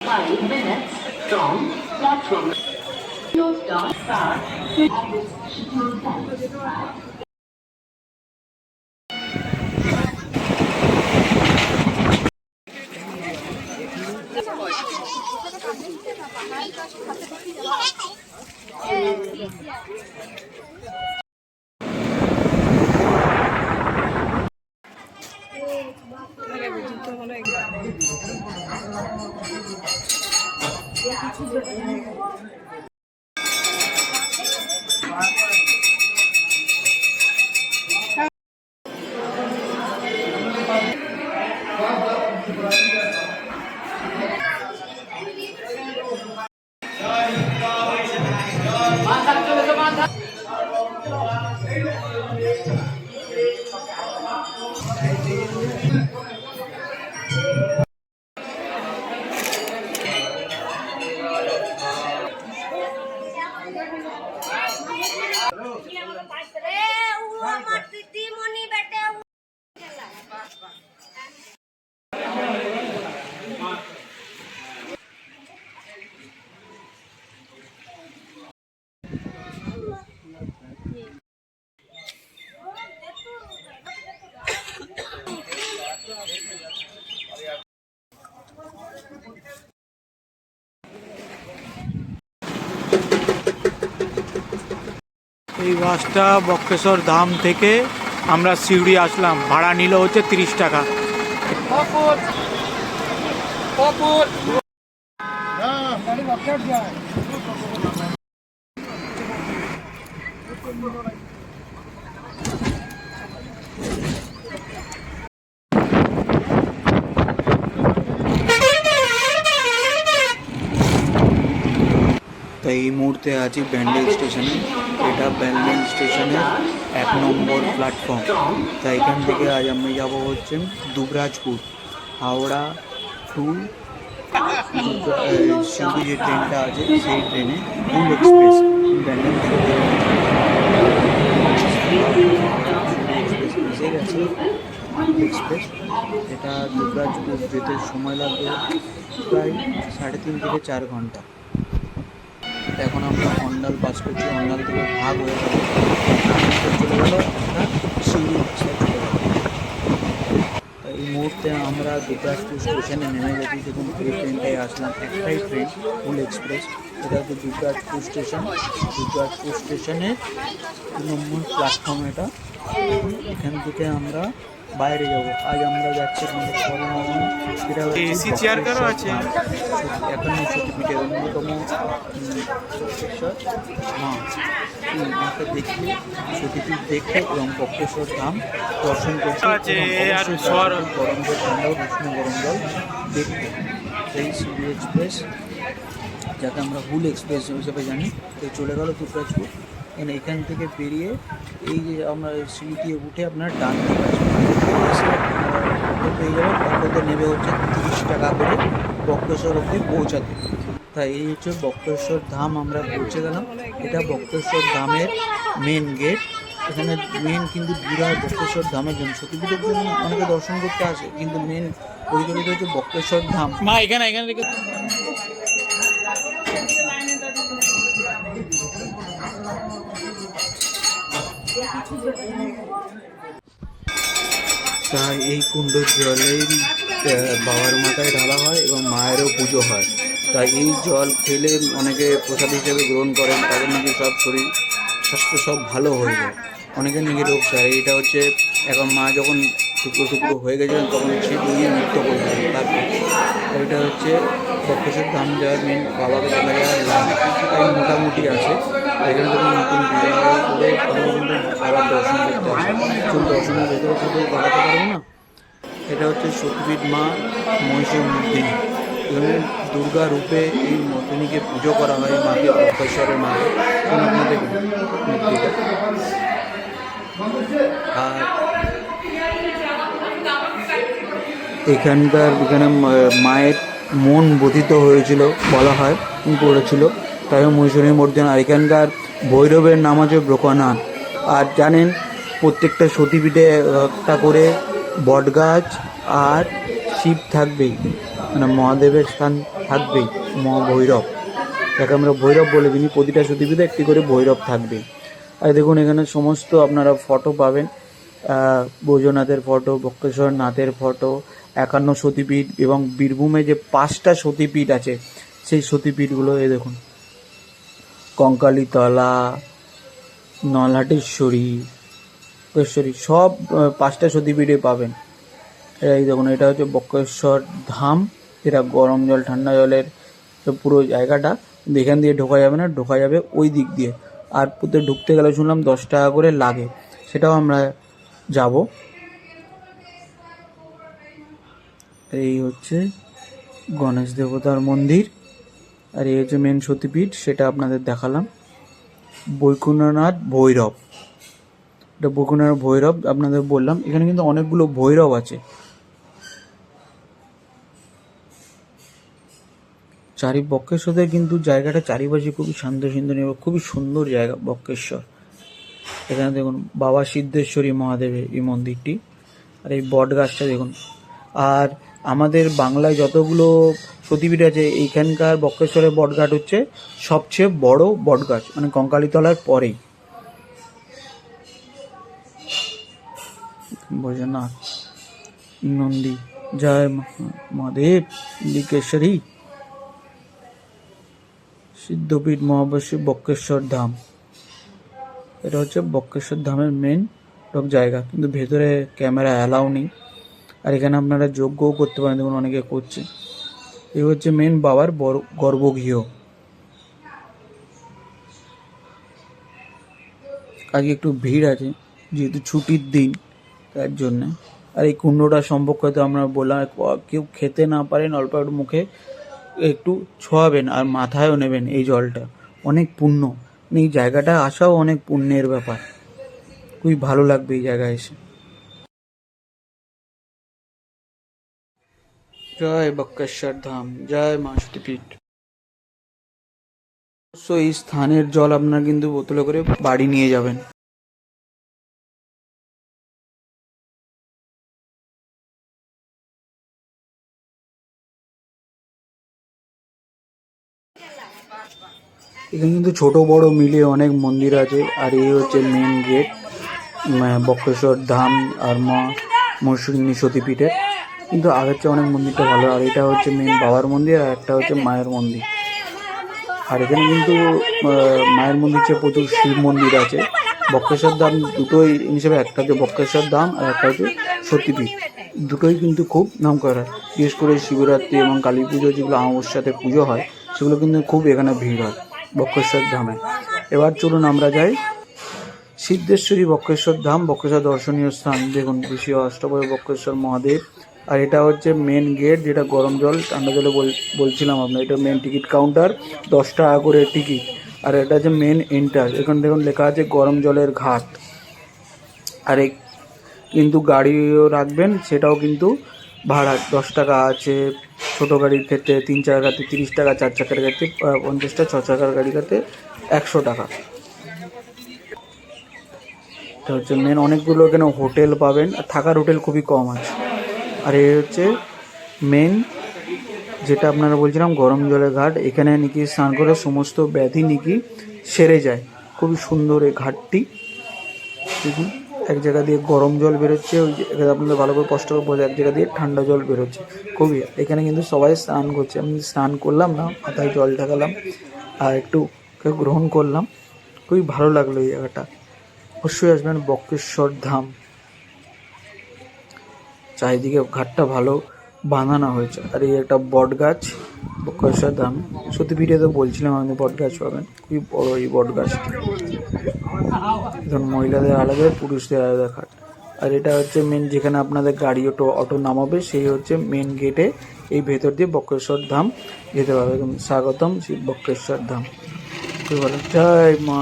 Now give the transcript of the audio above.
5 minutes from platform. Your start to office schedule time. এই বাসটা বক্রেশ্বর ধাম থেকে আমরা সিউড়ি আসলাম, ভাড়া নিল হচ্ছে 30 টাকা। তাই এই মুহূর্তে আছি ব্যান্ডেল স্টেশনে। এটা ব্যান্ডেল স্টেশনের 1 নম্বর প্ল্যাটফর্ম। তাই এখান থেকে আজ আমি যাব হচ্ছে দুবরাজপুর, হাওড়া টু সিউড়ি যে ট্রেনটা আছে সেই ট্রেনে হুল এক্সপ্রেস ব্যান্ডেল থেকে এসে গেছে। এক্সপ্রেস এটা দুবরাজপুর যেতে সময় লাগবে প্রায় 3.5 থেকে 4 ঘন্টা। এখন আমরা অন্ডাল পাস করছি, অন্ডাল থেকে ভাগ হয়ে গেল চলে গেল সিউড়ি চলে গেল। এই মুহূর্তে আমরা দুবরাজপুর স্টেশনে নেমে গেছি। দেখুন এই ট্রেনটায় আসলাম, একটাই ট্রেন হুল এক্সপ্রেস। এটা হচ্ছে দুবরাজপুর স্টেশন। দুবরাজপুর স্টেশনের 2 নম্বর প্ল্যাটফর্ম এটা। এখান থেকে আমরা বাইরে যাব। আজ আমরা যাচ্ছি এসি চেয়ার কারো আছে এখন সতীপীঠের অন্যতম মাকে দেখে, সতীপীঠ দেখে এবং বক্রেশ্বর ধাম দর্শন করতে গরম জল, ঠান্ডা উষ্ণ গরম জল দেখতে। সেই সিউড়ি এক্সপ্রেস, যাকে আমরা হুল এক্সপ্রেস হিসেবে জানি, তো চলে গেল দুবরাজপুর। এখান থেকে বেরিয়ে এই যে আমরা সিঁড়ি দিয়ে উঠে আপনার ডান দিকে পেয়ে যাবেন। অটোতে নেবে হচ্ছে 30 টাকা করে বক্রেশ্বর অবধি পৌঁছাতে। তাই এই হচ্ছে বক্রেশ্বর ধাম, আমরা পৌঁছে গেলাম। এটা বক্রেশ্বর ধামের মেন গেট। এখানে মেন কিন্তু ভিড় হয় বক্রেশ্বর ধামের জন্য। সতীপীঠের জন্য অনেকে দর্শন করতে আসে, কিন্তু মেন পরিচালিত হচ্ছে বক্রেশ্বর ধাম। এখানে থেকে তাই এই কুণ্ডের জলেই বাবার মাথায় ঢালা হয় এবং মায়েরও পুজো হয়। তাই এই জল খেলে অনেকে প্রসাদ হিসেবে গ্রহণ করেন, তাদের নাকি সব শরীর স্বাস্থ্য সব ভালো হয়ে যায়। অনেকের নাকি রোগ সারে। এটা হচ্ছে এখন মা যখন টুকরো হয়ে গেছিলেন তখন সে নিয়ে নৃত্য করতেন। তারপর এটা হচ্ছে বক্রেশ্বর ধাম যাওয়ার মেন বাবাকে দেখা যাওয়ার লাভ। তাই মোটামুটি আছে। এখানে থেকে নতুন বিবাহ করে বাবার দর্শন করতে আসে। চুল দর্শনের ভেতরে শুধু দেখাতে পারবো না। এটা হচ্ছে সতীপীঠ মা মহিষমর্দিনী। এখানে দুর্গা রূপে এই মর্দিনীকে পুজো করা হয়, মাকে বক্রেশ্বরের মাকে। আপনাদের মূর্তিটা আর এখানে মায়ের মন বোধিত হয়েছিল বলা হয়, পড়েছিল, তাই মহিষমর্দিনী মর্দিনী। আর এখানকার ভৈরবের নাম হচ্ছে ব্রহ্মনাথ। আর জানেন প্রত্যেকটা সতীপীঠে একটা করে বটগাছ আর শিব থাকবেই, মানে মহাদেবের স্থান থাকবেই ভৈরব, যাকে আমরা ভৈরব বলে দিই। প্রতিটা সতীপীঠে একটি করে ভৈরব থাকবে। আর দেখুন এখানে সমস্ত আপনারা ফটো পাবেন, বৈজনাথের ফটো, বক্রেশ্বর নাথের ফটো, 51 সতীপীঠ এবং বীরভূমে যে 5টা সতীপীঠ আছে সেই সতীপীঠগুলো এই দেখুন, কঙ্কালীতলা, নলহাটেশ্বরী, সব 5টা সতীপীঠে পাবেন। এই দেখুন এটা হচ্ছে বক্রেশ্বর ধাম, এটা গরম জল ঠান্ডা জলের পুরো জায়গাটা। এখান দিয়ে ঢোকা যাবে না, ঢোকা যাবে ওই দিক দিয়ে। আর পুরো ঢুকতে গেলে শুনলাম 10 টাকা করে লাগে, সেটাও আমরা যাব। এই হচ্ছে গণেশ দেবতার মন্দির, আর এই হচ্ছে মেন সতীপীঠ, সেটা আপনাদের দেখালাম। বৈকুণ্ঠনাথ ভৈরব, এটা বৈকুণ্ঠনাথ ভৈরব আপনাদের বললাম। এখানে কিন্তু অনেকগুলো ভৈরব আছে। বক্রেশ্বরের কিন্তু জায়গাটা চারিপাশে খুবই শান্তশিন্দনীয় এবং খুবই সুন্দর জায়গা বক্রেশ্বর। এখানে দেখুন বাবা সিদ্ধেশ্বরী মহাদেবের এই মন্দিরটি, আর এই বট গাছটা দেখুন। আর আমাদের বাংলায় যতগুলো সতীপীঠ আছে এইখানকার বক্রেশ্বরের বটগাছ হচ্ছে সবচেয়ে বড় বটগাছ, মানে কঙ্কালীতলার পরেই। বৈজনাথ নন্দী, জয় মহাদেব, লিকেশ্বরী, সিদ্ধপীঠ মহাবশী বক্রেশ্বর ধাম। এটা হচ্ছে বক্রেশ্বর ধামের মেন জায়গা, কিন্তু ভেতরে ক্যামেরা অ্যালাউ নেই। আর এখানে আপনারা যজ্ঞও করতে পারেন, দেখুন অনেকে করছে। এই হচ্ছে মেন বাবার গর্ভগৃহ। আজকে একটু ভিড় আছে যেহেতু ছুটির দিন, তার জন্যে। আর এই কুণ্ডটা সম্পর্কে তো আমরা বললাম, কেউ খেতে না পারেন অল্প একটু মুখে একটু ছোঁয়াবেন আর মাথায়ও নেবেন। এই জলটা অনেক পুণ্য, এই জায়গাটা আসাও অনেক পুণ্যের ব্যাপার। খুবই ভালো লাগবে এই জায়গায় এসে। জয় বক্রেশ্বর ধাম, জয় মা সতীপীঠ। অবশ্যই এই স্থানের জল আপনারা কিন্তু বোতলে করে বাড়ি নিয়ে যাবেন। এখানে কিন্তু ছোট বড় মিলিয়ে অনেক মন্দির আছে। আর এই হচ্ছে মেন গেট বক্রেশ্বর ধাম আর মা মৌসুমী সতীপীঠের। কিন্তু আগের চেয়ে অনেক মন্দিরটা ভালো। আর এটা হচ্ছে মেন বাবার মন্দির, আর একটা হচ্ছে মায়ের মন্দির। আর এখানে কিন্তু মায়ের মন্দির চেয়ে প্রচুর শিব মন্দির আছে। বক্রেশ্বর ধাম দুটোই হিসেবে, একটা হচ্ছে বক্রেশ্বর ধাম আর একটা হচ্ছে সতীপীঠ, দুটোই কিন্তু খুব নাম করা। বিশেষ করে শিবরাত্রি এবং কালী পুজো, যেগুলো অমাবস্যাতে পুজো হয়, সেগুলো কিন্তু খুব এখানে ভিড় হয় বক্রেশ্বর ধামে। এবার চলুন আমরা যাই সিদ্ধেশ্বরী বক্রেশ্বর ধাম, বক্রেশ্বর দর্শনীয় স্থান। দেখুন ঋষি অষ্টবয় বক্রেশ্বর মহাদেব। আর এটা হচ্ছে মেন গেট, যেটা গরম জল ঠান্ডা জলে বলছিলাম আপনার। এটা মেন টিকিট কাউন্টার, 10 টাকা করে টিকিট। আর এটা হচ্ছে মেন এন্টার। এখানে দেখুন লেখা আছে গরম জলের ঘাট। আর কিন্তু গাড়িও রাখবেন, সেটাও কিন্তু ভাড়া 10 টাকা আছে। ছোটো গাড়ির ক্ষেত্রে 3 চাকার গাড়িতে 30 টাকা, 4 চাকার গাড়িতে 50 টাকা, 6 চাকার গাড়ির ক্ষেত্রে 100 টাকা। এটা হচ্ছে মেন। অনেকগুলো এখানে হোটেল পাবেন, আর থাকার হোটেল খুবই কম আছে। আর এই হচ্ছে মেন, যেটা আপনারা বলছিলাম গরম জলের ঘাট। এখানে নাকি স্নান করে সমস্ত ব্যাধি নাকি সেরে যায়। খুবই সুন্দর এই ঘাটটি। দেখুন এক জায়গা দিয়ে গরম জল বেরোচ্ছে, ওই জায়গায় আপনাদের ভালো করে কষ্ট করে বোঝা, এক জায়গা দিয়ে ঠান্ডা জল বেরোচ্ছে। খুবই এখানে কিন্তু সবাই স্নান করছে। আমি স্নান করলাম না, মাথায় জল ঢাকালাম আর একটু গ্রহণ করলাম। খুবই ভালো লাগলো এই জায়গাটা। অবশ্যই আসবেন বক্রেশ্বর ধাম। চারিদিকে ঘাটটা ভালো বাঁধানো হয়েছে। আর এই একটা বট গাছ বক্রেশ্বর ধাম সতীপীঠে, তো বলছিলাম আমি বট গাছ পাবেন। খুবই বড় এই বট গাছটি। ধরুন মহিলাদের আলাদা, পুরুষদের আলাদা ঘাট। আর এটা হচ্ছে মেন, যেখানে আপনাদের গাড়ি অটো নামাবে, সেই হচ্ছে মেন গেটে। এই ভেতর দিয়ে বক্রেশ্বর ধাম যেতে পারবে। স্বাগতম শ্রী বক্রেশ্বর ধাম। খুবই ভালো। জয় মা।